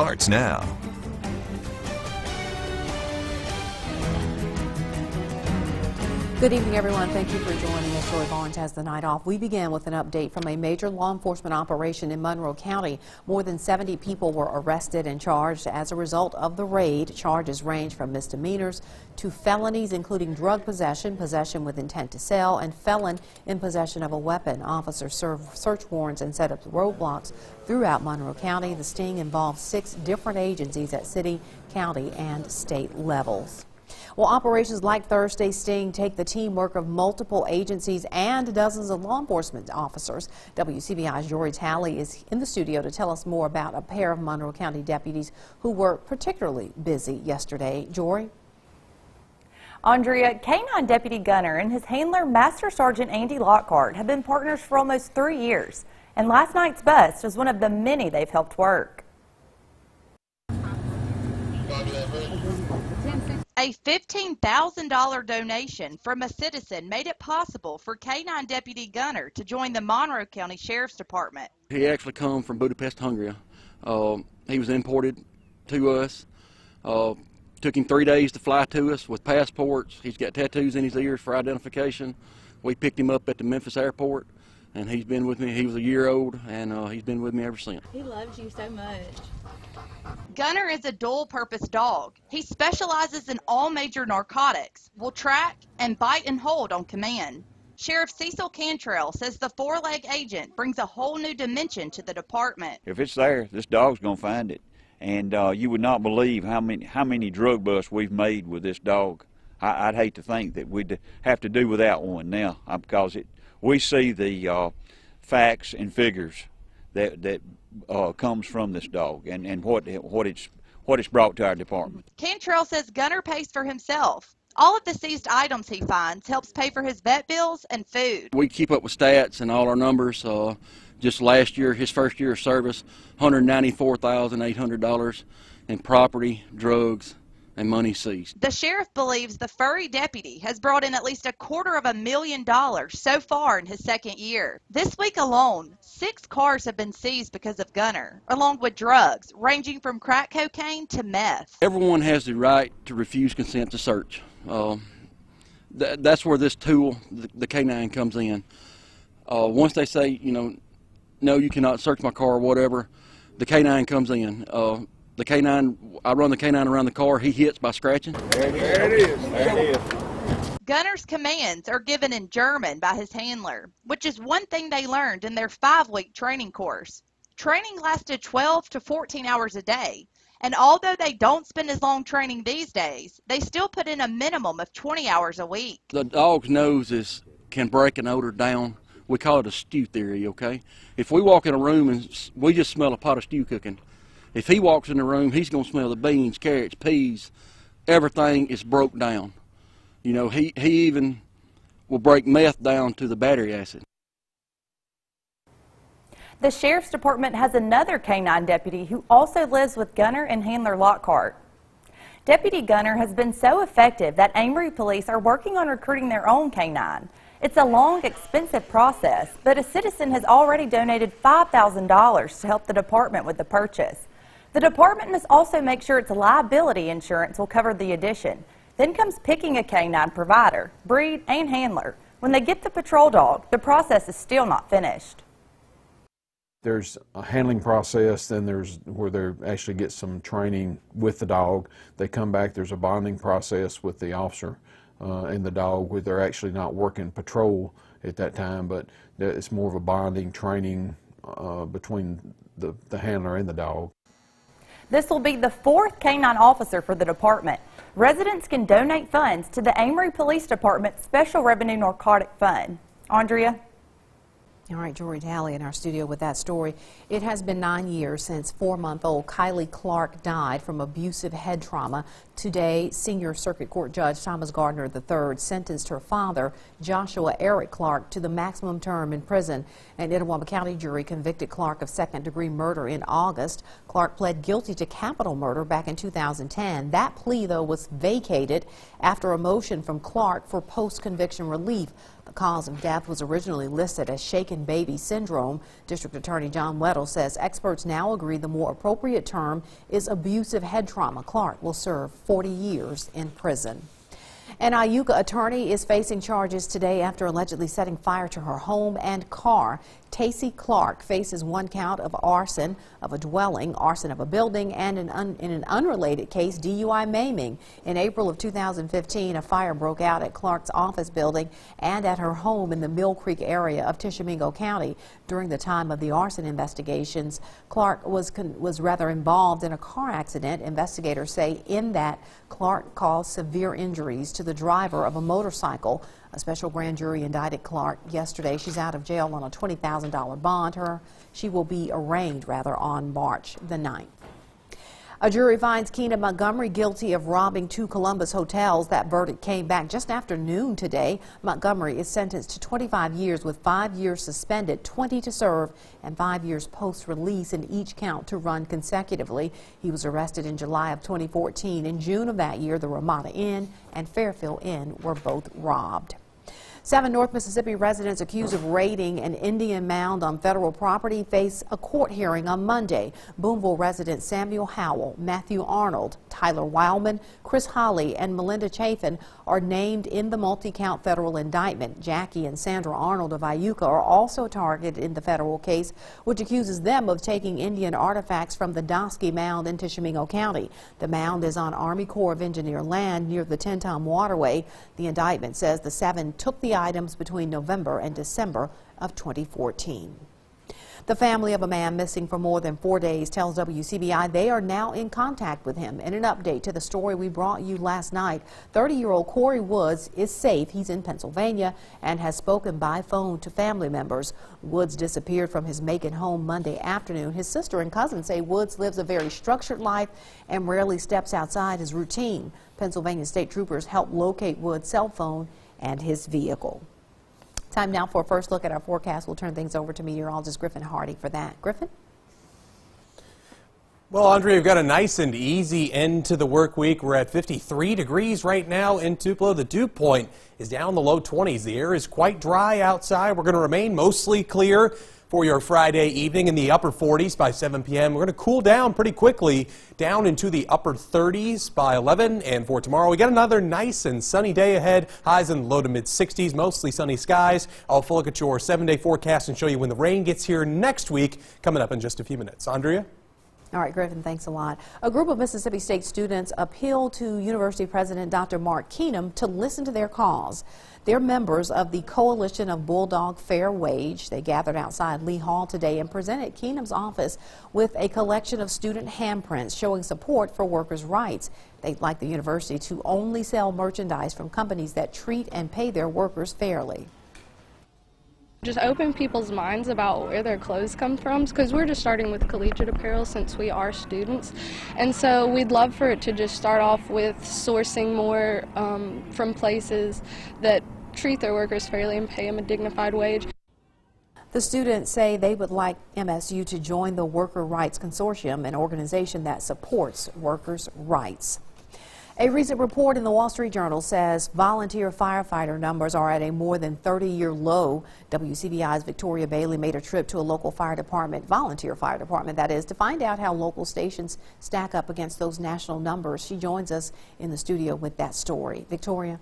Starts now. Good evening, everyone. Thank you for joining us. Joy Barnes has the night off. We began with an update from a major law enforcement operation in Monroe County. More than 70 people were arrested and charged as a result of the raid. Charges range from misdemeanors to felonies, including drug possession, possession with intent to sell, and felon in possession of a weapon. Officers served search warrants and set up roadblocks throughout Monroe County. The sting involved 6 different agencies at city, county, and state levels. Well, operations like Thursday's sting take the teamwork of multiple agencies and dozens of law enforcement officers. WCBI's Jory Talley is in the studio to tell us more about a pair of Monroe County deputies who were particularly busy yesterday. Jory? Andrea, K-9 Deputy Gunner and his handler, Master Sergeant Andy Lockhart, have been partners for almost 3 years, and last night's bust was one of the many they've helped work. A $15,000 donation from a citizen made it possible for K-9 Deputy Gunner to join the Monroe County Sheriff's Department. He actually come from Budapest, Hungary. He was imported to us. Took him 3 days to fly to us with passports. He's got tattoos in his ears for identification. We picked him up at the Memphis airport, and he's been with me. He was a year old, and he's been with me ever since. He loves you so much. Gunner is a dual-purpose dog. He specializes in all major narcotics, will track and bite and hold on command. Sheriff Cecil Cantrell says the 4-leg agent brings a whole new dimension to the department. If it's there, this dog's going to find it. And you would not believe how many drug busts we've made with this dog. I'd hate to think that we'd have to do without one now, because we see the facts and figures that comes from this dog and what it's brought to our department. Cantrell says Gunner pays for himself. All of the seized items he finds helps pay for his vet bills and food. We keep up with stats and all our numbers. Just last year, his first year of service, $194,800 in property, drugs, and money seized. The sheriff believes the furry deputy has brought in at least $250,000 so far in his second year. This week alone, 6 cars have been seized because of Gunner, along with drugs ranging from crack cocaine to meth. Everyone has the right to refuse consent to search. That's where this tool, the K-9, comes in. Once they say, no, you cannot search my car or whatever, the K-9 comes in. The K-9, I run the K-9 around the car. He hits by scratching. There it is. There it is. Gunner's commands are given in German by his handler, which is one thing they learned in their 5-week training course. Training lasted 12 to 14 hours a day, and although they don't spend as long training these days, they still put in a minimum of 20 hours a week. The dog's nose can break an odor down. We call it a stew theory, okay? If we walk in a room and we just smell a pot of stew cooking, if he walks in the room, he's going to smell the beans, carrots, peas. Everything is broke down. He even will break meth down to the battery acid. The Sheriff's Department has another K-9 deputy who also lives with Gunner and handler Lockhart. Deputy Gunner has been so effective that Amory police are working on recruiting their own K-9. It's a long, expensive process, but a citizen has already donated $5,000 to help the department with the purchase. The department must also make sure its liability insurance will cover the addition. Then comes picking a K-9 provider, breed, and handler. When they get the patrol dog, the process is still not finished. There's a handling process, then there's where they actually get some training with the dog. They come back, there's a bonding process with the officer and the dog, where they're actually not working patrol at that time, but it's more of a bonding training between the handler and the dog. This will be the 4th K-9 officer for the department. Residents can donate funds to the Amory Police Department Special Revenue Narcotic Fund. Andrea? All right, Jory Talley in our studio with that story. It has been 9 years since 4-month-old Kylie Clark died from abusive head trauma. Today, Senior Circuit Court Judge Thomas Gardner III sentenced her father, Joshua Eric Clark, to the maximum term in prison. An Itawamba County jury convicted Clark of second-degree murder in August. Clark pled guilty to capital murder back in 2010. That plea, though, was vacated after a motion from Clark for post-conviction relief. The cause of death was originally listed as shaken baby syndrome. District Attorney John Weddle says experts now agree the more appropriate term is abusive head trauma. Clark will serve 40 years in prison. An Iuka attorney is facing charges today after allegedly setting fire to her home and car. Tacey Clark faces 1 count of arson of a dwelling, arson of a building, and in an unrelated case, DUI maiming. In April of 2015, a fire broke out at Clark's office building and at her home in the Mill Creek area of Tishomingo County. During the time of the arson investigations, Clark was rather involved in a car accident. Investigators say in that Clark caused severe injuries to the driver of a motorcycle. A special grand jury indicted Clark yesterday. She's out of jail on a $20,000 bond. She will be arraigned on March the 9th. A jury finds Keenan Montgomery guilty of robbing 2 Columbus hotels. That verdict came back just after noon today. Montgomery is sentenced to 25 years with 5 years suspended, 20 to serve, and 5 years post-release in each count to run consecutively. He was arrested in July of 2014. In June of that year, the Ramada Inn and Fairfield Inn were both robbed. 7 North Mississippi residents accused of raiding an Indian mound on federal property face a court hearing on Monday. Boonville residents Samuel Howell, Matthew Arnold, Tyler Wildman, Chris Holly, and Melinda Chafin are named in the multi-count federal indictment. Jackie and Sandra Arnold of Iuka are also targeted in the federal case, which accuses them of taking Indian artifacts from the Dosky Mound in Tishomingo County. The mound is on Army Corps of Engineer land near the Tenn-Tom Waterway. The indictment says the 7 took the items between November and December of 2014. The family of a man missing for more than 4 days tells WCBI they are now in contact with him. In an update to the story we brought you last night, 30-year-old Corey Woods is safe. He's in Pennsylvania and has spoken by phone to family members. Woods disappeared from his Macon home Monday afternoon. His sister and cousin say Woods lives a very structured life and rarely steps outside his routine. Pennsylvania state troopers helped locate Woods' cell phone and his vehicle. Time now for a first look at our forecast. We'll turn things over to meteorologist Griffin Hardy for that. Griffin? Well, Andrea, we've got a nice and easy end to the work week. We're at 53 degrees right now in Tupelo. The dew point is down in the low 20s. The air is quite dry outside. We're going to remain mostly clear for your Friday evening in the upper 40s by 7 p.m. We're going to cool down pretty quickly down into the upper 30s by 11. And for tomorrow, we got another nice and sunny day ahead. Highs in the low to mid 60s, mostly sunny skies. I'll look at your 7-day forecast and show you when the rain gets here next week, coming up in just a few minutes. Andrea? All right, Griffin, thanks a lot. A group of Mississippi State students appealed to University President Dr. Mark Keenum to listen to their cause. They're members of the Coalition of Bulldog Fair Wage. They gathered outside Lee Hall today and presented Keenum's office with a collection of student handprints showing support for workers' rights. They'd like the university to only sell merchandise from companies that treat and pay their workers fairly. Just open people's minds about where their clothes come from, because we're just starting with collegiate apparel since we are students, and so we'd love for it to just start off with sourcing more from places that treat their workers fairly and pay them a dignified wage. The students say they would like MSU to join the Worker Rights Consortium, an organization that supports workers' rights. A recent report in the Wall Street Journal says volunteer firefighter numbers are at a more than 30-year low. WCBI's Victoria Bailey made a trip to a local fire department, volunteer fire department that is, to find out how local stations stack up against those national numbers. She joins us in the studio with that story. Victoria?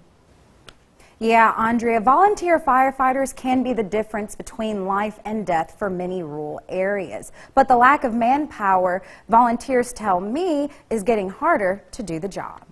Yeah, Andrea, volunteer firefighters can be the difference between life and death for many rural areas. But the lack of manpower, volunteers tell me, is getting harder to do the job.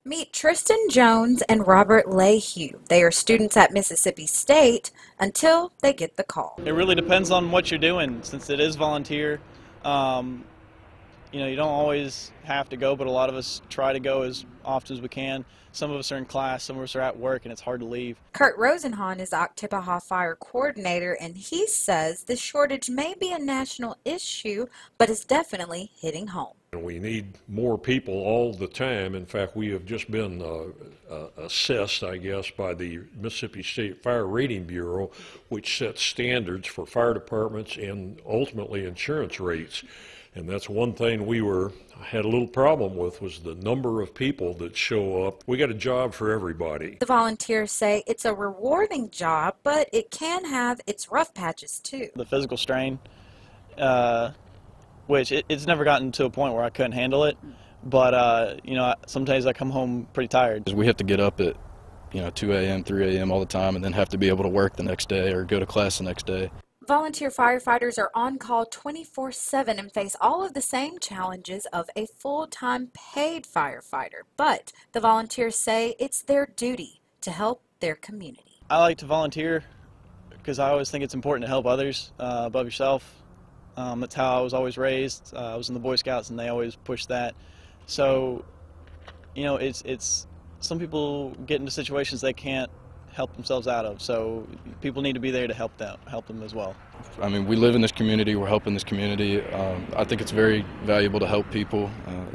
Meet Tristan Jones and Robert Lehue. They are students at Mississippi State until they get the call. It really depends on what you're doing, since it is volunteer. You know, you don't always have to go, but a lot of us try to go as often as we can. Some of us are in class, some of us are at work, and it's hard to leave. Kurt Rosenhan is Oktibbeha Fire Coordinator, and he says this shortage may be a national issue, but it's definitely hitting home. We need more people all the time. In fact, we have just been assessed, I guess, by the Mississippi State Fire Rating Bureau, which sets standards for fire departments and ultimately insurance rates. And that's one thing we had a little problem with, was the number of people that show up. We got a job for everybody. The volunteers say it's a rewarding job, but it can have its rough patches too. The physical strain, which it's never gotten to a point where I couldn't handle it, but you know, sometimes I come home pretty tired. We have to get up at 2 a.m., 3 a.m. all the time, and then have to be able to work the next day or go to class the next day. Volunteer firefighters are on call 24/7 and face all of the same challenges of a full-time paid firefighter. But the volunteers say it's their duty to help their community. I like to volunteer because I always think it's important to help others above yourself. That's how I was always raised. I was in the Boy Scouts and they always pushed that. So, you know, it's some people get into situations they can't help themselves out of, so people need to be there to help them as well. I mean, we live in this community, we're helping this community. I think it's very valuable to help people,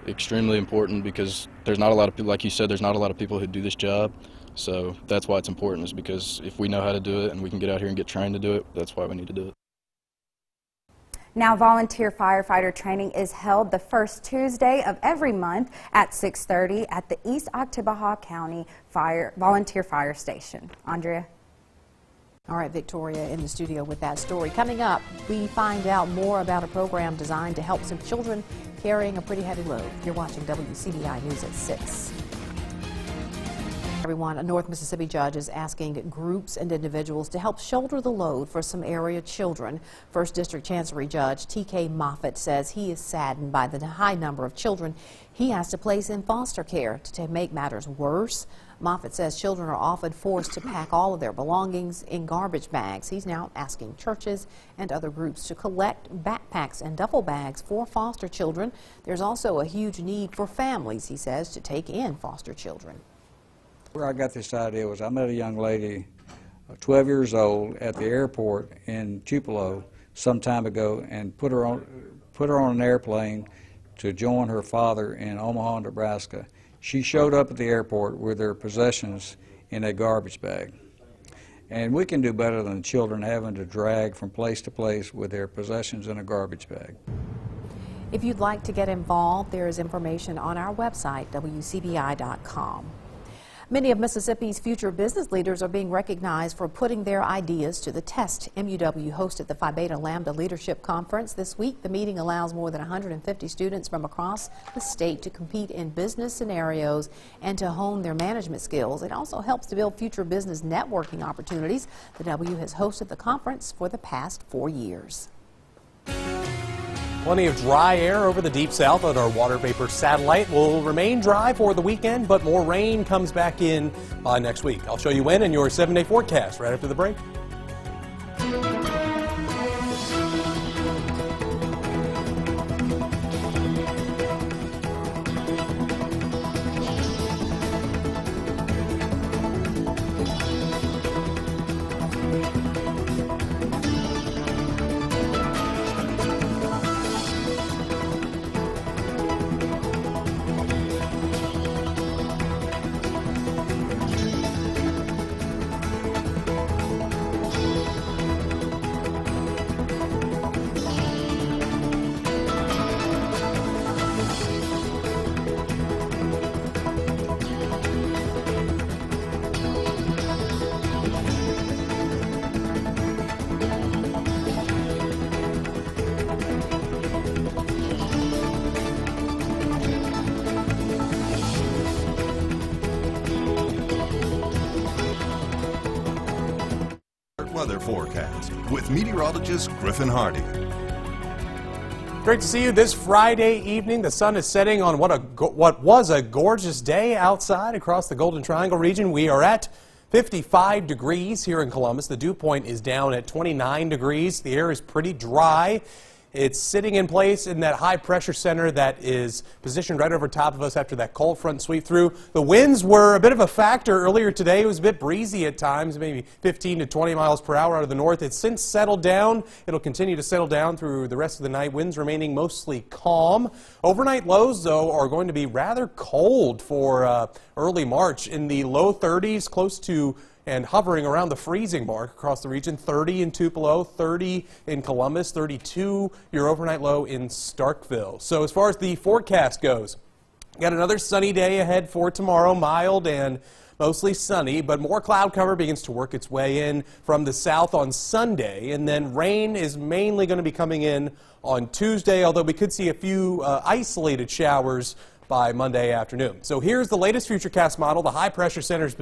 extremely important, because there's not a lot of people, like you said, there's not a lot of people who do this job, so that's why it's important, is because if we know how to do it and we can get out here and get trained to do it, that's why we need to do it. Now, volunteer firefighter training is held the first Tuesday of every month at 6:30 at the East Oktibbeha County Volunteer Fire Station. Andrea? All right, Victoria in the studio with that story. Coming up, we find out more about a program designed to help some children carrying a pretty heavy load. You're watching WCBI News at 6. Everyone, a North Mississippi judge is asking groups and individuals to help shoulder the load for some area children. First District Chancery Judge T.K. Moffitt says he is saddened by the high number of children he has to place in foster care. To make matters worse, Moffitt says children are often forced to pack all of their belongings in garbage bags. He's now asking churches and other groups to collect backpacks and duffel bags for foster children. There's also a huge need for families, he says, to take in foster children. Where I got this idea was I met a young lady, 12 years old, at the airport in Tupelo some time ago, and put her on an airplane to join her father in Omaha, Nebraska. She showed up at the airport with her possessions in a garbage bag. And we can do better than children having to drag from place to place with their possessions in a garbage bag. If you'd like to get involved, there is information on our website, WCBI.com. Many of Mississippi's future business leaders are being recognized for putting their ideas to the test. MUW hosted the Phi Beta Lambda Leadership Conference this week. The meeting allows more than 150 students from across the state to compete in business scenarios and to hone their management skills. It also helps to build future business networking opportunities. The W has hosted the conference for the past 4 years. Plenty of dry air over the deep south, and our water vapor satellite will remain dry for the weekend, but more rain comes back in by next week. I'll show you when in your 7-day forecast right after the break. Weather forecast with meteorologist Griffin Hardy. Great to see you this Friday evening. The sun is setting on what was a gorgeous day outside across the Golden Triangle region. We are at 55 degrees here in Columbus. The dew point is down at 29 degrees. The air is pretty dry. It's sitting in place in that high pressure center that is positioned right over top of us after that cold front sweep through. The winds were a bit of a factor earlier today. It was a bit breezy at times, maybe 15 to 20 miles per hour out of the north. It's since settled down. It'll continue to settle down through the rest of the night. Winds remaining mostly calm. Overnight lows, though, are going to be rather cold for early March, in the low 30s, close to and hovering around the freezing mark across the region. 30 in Tupelo, 30 in Columbus, 32 your overnight low in Starkville. So as far as the forecast goes, got another sunny day ahead for tomorrow, mild and mostly sunny, but more cloud cover begins to work its way in from the south on Sunday, and then rain is mainly going to be coming in on Tuesday, although we could see a few isolated showers by Monday afternoon. So here's the latest Futurecast model. The high pressure center is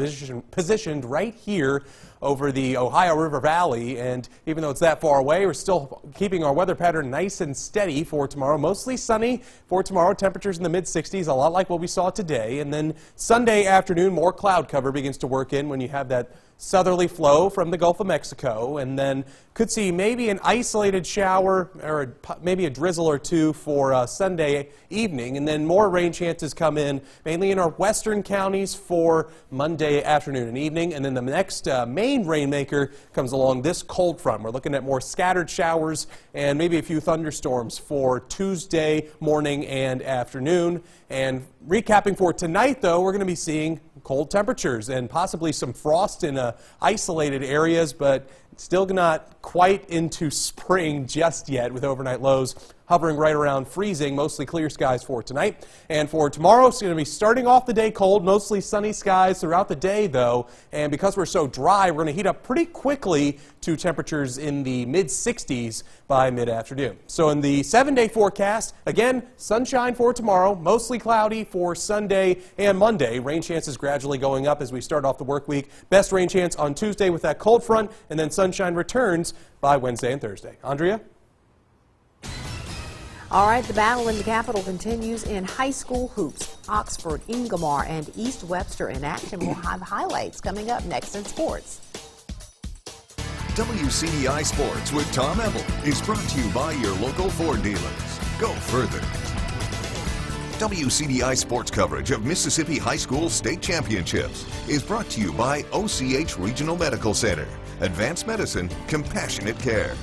positioned right here over the Ohio River Valley, and even though it's that far away, we're still keeping our weather pattern nice and steady for tomorrow. Mostly sunny for tomorrow, temperatures in the mid-60s, a lot like what we saw today. And then Sunday afternoon, more cloud cover begins to work in when you have that southerly flow from the Gulf of Mexico, and then could see maybe an isolated shower or maybe a drizzle or two for Sunday evening, and then more rain chances come in mainly in our western counties for Monday afternoon and evening. And then the next main rainmaker comes along this cold front. We're looking at more scattered showers and maybe a few thunderstorms for Tuesday morning and afternoon. And recapping for tonight, though, we're going to be seeing cold temperatures and possibly some frost in isolated areas, but still not quite into spring just yet, with overnight lows hovering right around freezing. Mostly clear skies for tonight. And for tomorrow, it's going to be starting off the day cold, mostly sunny skies throughout the day, though. And because we're so dry, we're going to heat up pretty quickly to temperatures in the mid-60s by mid-afternoon. So in the 7-day forecast, again, sunshine for tomorrow, mostly cloudy for Sunday and Monday. Rain chances gradually going up as we start off the work week. Best rain chance on Tuesday with that cold front, and then sunshine returns by Wednesday and Thursday. Andrea? All right, the battle in the capital continues in high school hoops. Oxford, Ingomar, and East Webster in action. We'll have highlights coming up next in sports. WCBI Sports with Tom Ebel is brought to you by your local Ford dealers. Go further. WCBI sports coverage of Mississippi High School State Championships is brought to you by OCH Regional Medical Center. Advanced medicine, compassionate care.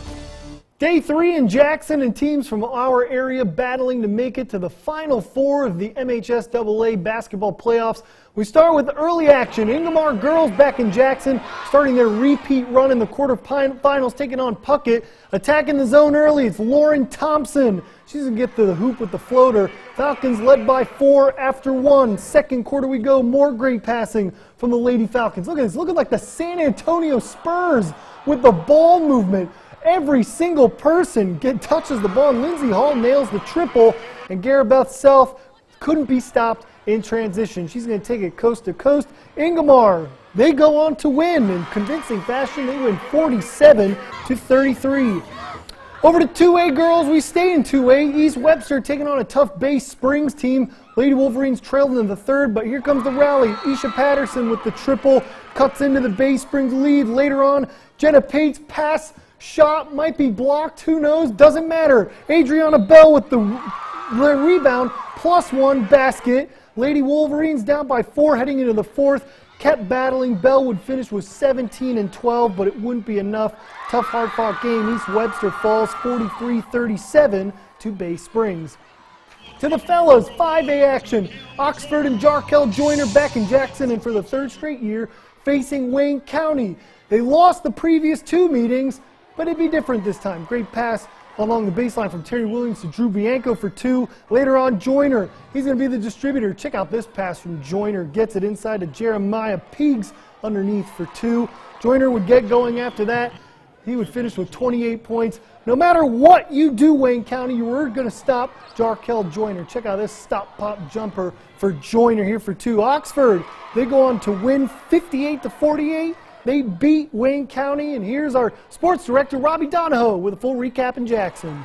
Day 3 in Jackson, and teams from our area battling to make it to the Final Four of the MHSAA basketball playoffs. We start with early action. Ingomar girls back in Jackson, starting their repeat run in the quarterfinals, taking on Puckett. Attacking the zone early, it's Lauren Thompson. She's going to get to the hoop with the floater. Falcons led by 4 after 1. Second quarter we go, more great passing from the Lady Falcons. Look at this, looking like the San Antonio Spurs with the ball movement. Every single person touches the ball, and Lindsey Hall nails the triple, and Garabeth Self couldn't be stopped in transition. She's going to take it coast to coast. Ingomar, they go on to win in convincing fashion. They win 47-33. Over to 2A girls, we stay in 2A. East Webster taking on a tough Bay Springs team. Lady Wolverines trailed in the third, but here comes the rally. Isha Patterson with the triple, cuts into the Bay Springs lead. Later on, Jenna Pate's pass shot might be blocked, who knows, doesn't matter. Adriana Bell with the rebound, +1 basket. Lady Wolverines down by 4 heading into the fourth. Kept battling. Bell would finish with 17 and 12, but it wouldn't be enough. Tough, hard-fought game. East Webster falls 43-37 to Bay Springs. To the fellas, 5A action. Oxford and Jarkel Joyner back in Jackson, and for the third straight year, facing Wayne County. They lost the previous 2 meetings, but it'd be different this time. Great pass along the baseline from Terry Williams to Drew Bianco for 2. Later on, Joyner, he's going to be the distributor. Check out this pass from Joyner. Gets it inside to Jeremiah Peegs underneath for 2. Joyner would get going after that. He would finish with 28 points. No matter what you do, Wayne County, you were going to stop Jarkel Joyner. Check out this stop-pop jumper for Joyner here for 2. Oxford, they go on to win 58-48. They beat Wayne County, and here's our sports director, Robbie Donahoe, with a full recap in Jackson.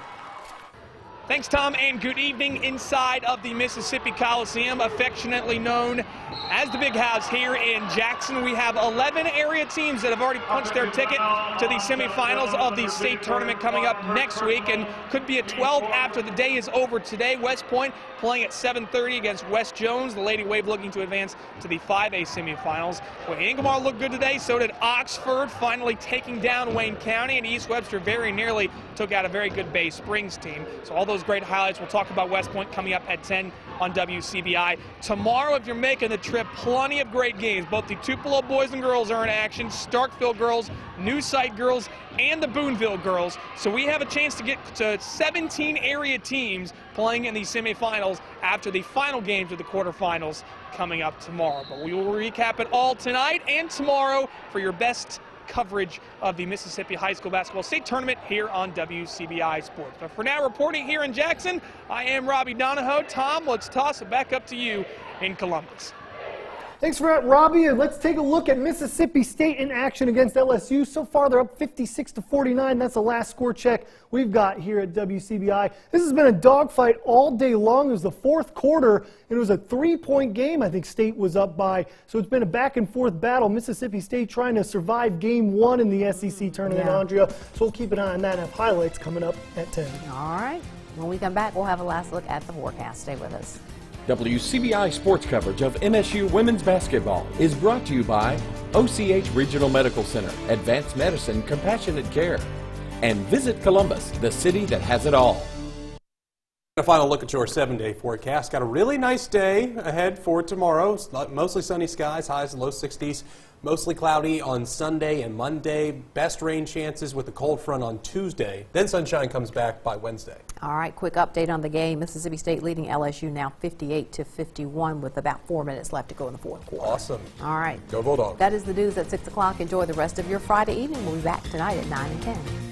Thanks, Tom, and good evening inside of the Mississippi Coliseum, affectionately known as the Big House here in Jackson. We have 11 area teams that have already punched their ticket to the semifinals of the state tournament coming up next week, and could be at 12 after the day is over today. West Point playing at 7:30 against West Jones. The Lady Wave looking to advance to the 5A semifinals. Well, Ingomar looked good today, so did Oxford, finally taking down Wayne County, and East Webster very nearly took out a very good Bay Springs team. So all those great highlights. We'll talk about West Point coming up at 10 on WCBI. Tomorrow, if you're making the the trip. Plenty of great games. Both the Tupelo boys and girls are in action, Starkville girls, New Site girls, and the Boonville girls. So we have a chance to get to 17 area teams playing in the semifinals after the final games of the quarterfinals coming up tomorrow. But we will recap it all tonight and tomorrow for your best coverage of the Mississippi High School Basketball State Tournament here on WCBI Sports. But for now, reporting here in Jackson, I am Robbie Donahoe. Tom, let's toss it back up to you in Columbus. Thanks for that, Robbie. And let's take a look at Mississippi State in action against LSU. So far, they're up 56-49. That's the last score check we've got here at WCBI. This has been a dogfight all day long. It was the fourth quarter, and it was a 3-point game I think State was up by. So it's been a back-and-forth battle. Mississippi State trying to survive Game 1 in the SEC tournament, Andrea. So we'll keep an eye on that and have highlights coming up at 10. All right. When we come back, we'll have a last look at the forecast. Stay with us. WCBI sports coverage of MSU women's basketball is brought to you by OCH Regional Medical Center, Advanced Medicine, Compassionate Care, and Visit Columbus, the city that has it all. A final look at your 7-day forecast. Got a really nice day ahead for tomorrow. It's mostly sunny skies, highs in low 60s. Mostly cloudy on Sunday and Monday. Best rain chances with the cold front on Tuesday. Then sunshine comes back by Wednesday. All right, quick update on the game. Mississippi State leading LSU now 58-51 with about 4 minutes left to go in the fourth quarter. Awesome. All right. Go Bulldogs. That is the news at 6 o'clock. Enjoy the rest of your Friday evening. We'll be back tonight at 9 and 10.